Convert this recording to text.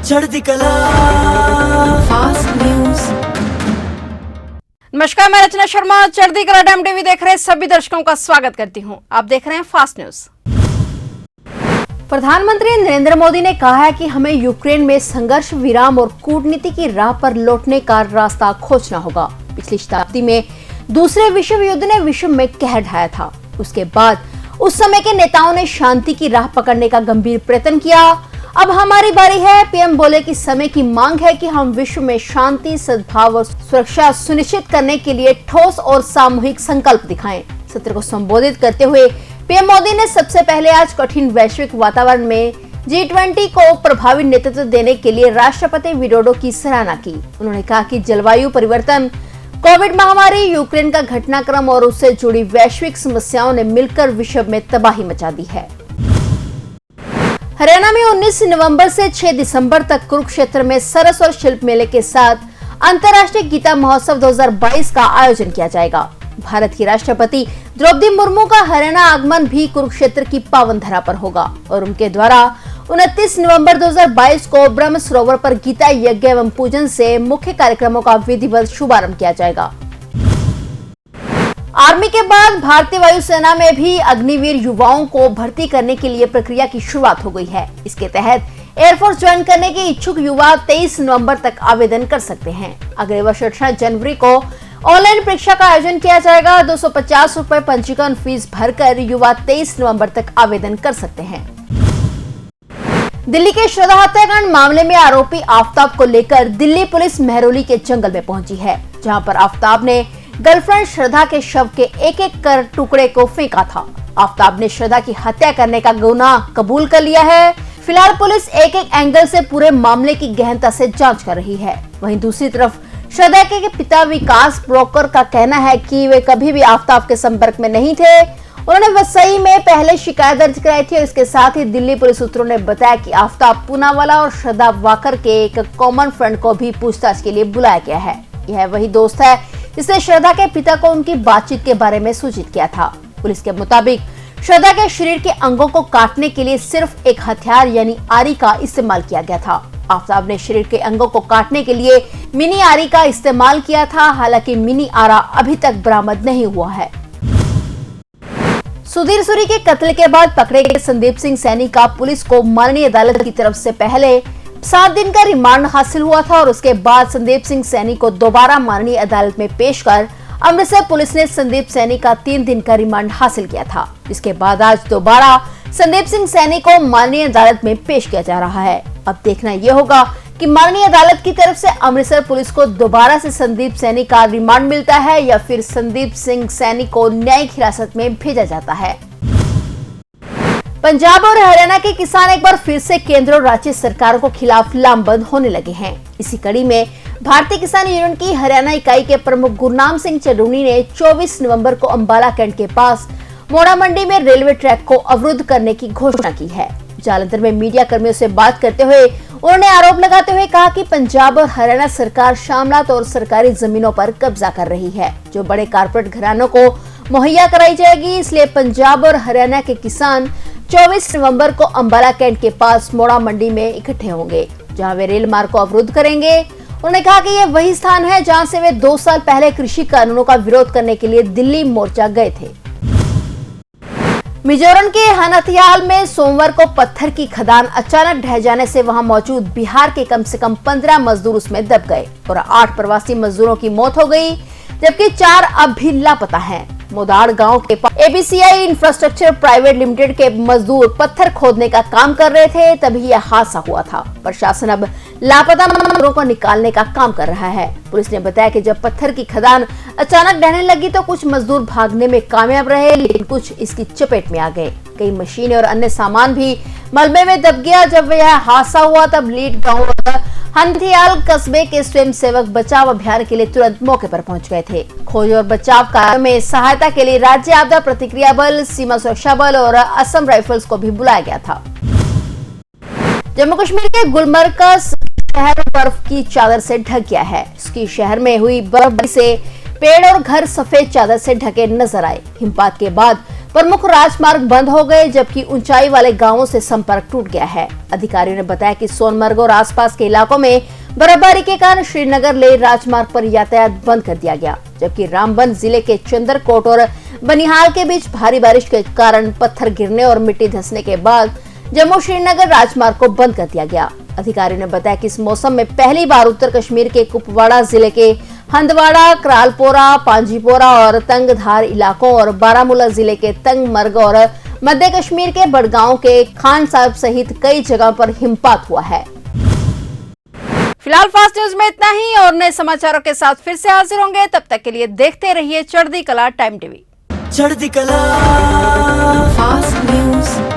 चढ़ती कला fast news. नमस्कार, मैं रचना शर्मा चढ़ती कला टाइम टीवी देख रहे सभी दर्शकों का स्वागत करती हूं। आप देख रहे हैं फास्ट न्यूज। प्रधानमंत्री नरेंद्र मोदी ने कहा है कि हमें यूक्रेन में संघर्ष विराम और कूटनीति की राह पर लौटने का रास्ता खोजना होगा। पिछली शताब्दी में दूसरे विश्व युद्ध ने विश्व में कहर ढाया था। उसके बाद उस समय के नेताओं ने शांति की राह पकड़ने का गंभीर प्रयत्न किया। अब हमारी बारी है। पीएम बोले कि समय की मांग है कि हम विश्व में शांति, सद्भाव और सुरक्षा सुनिश्चित करने के लिए ठोस और सामूहिक संकल्प दिखाएं। सत्र को संबोधित करते हुए पीएम मोदी ने सबसे पहले आज कठिन वैश्विक वातावरण में G20 को प्रभावी नेतृत्व देने के लिए राष्ट्रपति विडोडो की सराहना की। उन्होंने कहा कि जलवायु परिवर्तन, कोविड महामारी, यूक्रेन का घटनाक्रम और उससे जुड़ी वैश्विक समस्याओं ने मिलकर विश्व में तबाही मचा दी है। हरियाणा में 19 नवंबर से 6 दिसंबर तक कुरुक्षेत्र में सरस और शिल्प मेले के साथ अंतर्राष्ट्रीय गीता महोत्सव 2022 का आयोजन किया जाएगा। भारत की राष्ट्रपति द्रौपदी मुर्मू का हरियाणा आगमन भी कुरुक्षेत्र की पावन धरा पर होगा और उनके द्वारा 29 नवंबर 2022 को ब्रह्म सरोवर पर गीता यज्ञ एवं पूजन से मुख्य कार्यक्रमों का विधिवत शुभारंभ किया जाएगा। आर्मी के बाद भारतीय वायुसेना में भी अग्निवीर युवाओं को भर्ती करने के लिए प्रक्रिया की शुरुआत हो गई है। इसके तहत एयरफोर्स ज्वाइन करने के इच्छुक युवा 23 नवंबर तक आवेदन कर सकते हैं। अगले वर्ष 18 जनवरी को ऑनलाइन परीक्षा का आयोजन किया जाएगा। 250 रुपए पंजीकरण फीस भरकर युवा 23 नवंबर तक आवेदन कर सकते हैं। दिल्ली के श्रद्धा हत्याकांड मामले में आरोपी आफताब को लेकर दिल्ली पुलिस मेहरौली के जंगल में पहुंची है, जहां पर आफताब ने गर्लफ्रेंड श्रद्धा के शव के एक-एक कर टुकड़े को फेंका था। आफताब ने श्रद्धा की हत्या करने का गुनाह कबूल कर लिया है। फिलहाल पुलिस एक-एक एंगल से पूरे मामले की गहनता से जांच कर रही है। वहीं दूसरी तरफ श्रद्धा के पिता विकास ब्रोकर का कहना है कि वे कभी भी आफताब के संपर्क में नहीं थे। उन्होंने वसई में पहले शिकायत दर्ज कराई थी और इसके साथ ही दिल्ली पुलिस सूत्रों ने बताया कि आफताब पूनावाला और श्रद्धा वाकर के एक कॉमन फ्रेंड को भी पूछताछ के लिए बुलाया गया है। यह वही दोस्त है जिसने श्रद्धा के पिता को उनकी बातचीत के बारे में सूचित किया था। पुलिस के मुताबिक श्रद्धा के शरीर के अंगों को काटने के लिए सिर्फ एक हथियार यानी आरी का इस्तेमाल किया गया था। आफताब ने शरीर के अंगों को काटने के लिए मिनी आरी का इस्तेमाल किया था। हालांकि मिनी आरा अभी तक बरामद नहीं हुआ है। सुधीर सूरी के कत्ल के बाद पकड़े गए संदीप सिंह सैनी का पुलिस को माननीय अदालत की तरफ से पहले 7 दिन का रिमांड हासिल हुआ था और उसके बाद संदीप सिंह सैनी को दोबारा माननीय अदालत में पेश कर अमृतसर पुलिस ने संदीप सैनी का 3 दिन का रिमांड हासिल किया था। इसके बाद आज दोबारा संदीप सिंह सैनी को माननीय अदालत में पेश किया जा रहा है। अब देखना यह होगा कि माननीय अदालत की तरफ से अमृतसर पुलिस को दोबारा से संदीप सैनी का रिमांड मिलता है या फिर संदीप सिंह सैनी को न्यायिक हिरासत में भेजा जाता है। पंजाब और हरियाणा के किसान एक बार फिर से केंद्र और राज्य सरकारों के खिलाफ लामबंद होने लगे हैं। इसी कड़ी में भारतीय किसान यूनियन की हरियाणा इकाई के प्रमुख गुरनाम सिंह चडूनी ने 24 नवंबर को अंबाला कैंट के पास मोड़ा मंडी में रेलवे ट्रैक को अवरुद्ध करने की घोषणा की है। जालंधर में मीडिया कर्मियों से बात करते हुए उन्होंने आरोप लगाते हुए कहा कि पंजाब और हरियाणा सरकार शामलात और सरकारी जमीनों पर कब्जा कर रही है, जो बड़े कारपोरेट घरानों को मुहैया कराई जाएगी। इसलिए पंजाब और हरियाणा के किसान 24 नवंबर को अंबाला कैंट के पास मोड़ा मंडी में इकट्ठे होंगे, जहां वे रेल मार्ग को अवरुद्ध करेंगे। उन्होंने कहा कि यह वही स्थान है जहां से वे 2 साल पहले कृषि कानूनों का विरोध करने के लिए दिल्ली मोर्चा गए थे। मिजोरम के हनथियाल में सोमवार को पत्थर की खदान अचानक ढह जाने से वहां मौजूद बिहार के कम से कम 15 मजदूर उसमें दब गए और 8 प्रवासी मजदूरों की मौत हो गई, जबकि 4 अब भी लापता हैं। मोदाड़ गांव के एबीसीआई इंफ्रास्ट्रक्चर प्राइवेट लिमिटेड के मजदूर पत्थर खोदने का काम कर रहे थे, तभी यह हादसा हुआ था। प्रशासन अब लापता मजदूरों को निकालने का काम कर रहा है। पुलिस ने बताया कि जब पत्थर की खदान अचानक ढहने लगी तो कुछ मजदूर भागने में कामयाब रहे, लेकिन कुछ इसकी चपेट में आ गए। कई मशीनें और अन्य सामान भी मलबे में दब गया। जब यह हादसा हुआ तब लीड गांव हनथियाल कस्बे के स्वयंसेवक बचाव अभियान के लिए तुरंत मौके पर पहुंच गए थे। खोज और बचाव कार्य में सहायता के लिए राज्य आपदा प्रतिक्रिया बल, सीमा सुरक्षा बल और असम राइफल्स को भी बुलाया गया था। जम्मू कश्मीर के गुलमर्ग का शहर बर्फ की चादर से ढक गया है। इसकी शहर में हुई बर्फबारी से पेड़ और घर सफेद चादर से ढके नजर आए। हिमपात के बाद प्रमुख राजमार्ग बंद हो गए, जबकि ऊंचाई वाले गांवों से संपर्क टूट गया है। अधिकारियों ने बताया कि सोनमर्ग और आसपास के इलाकों में बर्फबारी के कारण श्रीनगर लेह राजमार्ग पर यातायात बंद कर दिया गया, जबकि रामबन जिले के चंदरकोट और बनिहाल के बीच भारी बारिश के कारण पत्थर गिरने और मिट्टी धंसने के बाद जम्मू श्रीनगर राजमार्ग को बंद कर दिया गया। अधिकारियों ने बताया कि इस मौसम में पहली बार उत्तर कश्मीर के कुपवाड़ा जिले के हंदवाड़ा, करालपोरा, पांजीपोरा और तंगधार इलाकों और बारामूला जिले के तंगमर्ग और मध्य कश्मीर के बड़गांव के खान साहब सहित कई जगहों पर हिमपात हुआ है। फिलहाल फास्ट न्यूज में इतना ही और नए समाचारों के साथ फिर से हाजिर होंगे। तब तक के लिए देखते रहिए चढ़ती कला टाइम टीवी। चढ़ती कला फास्ट न्यूज।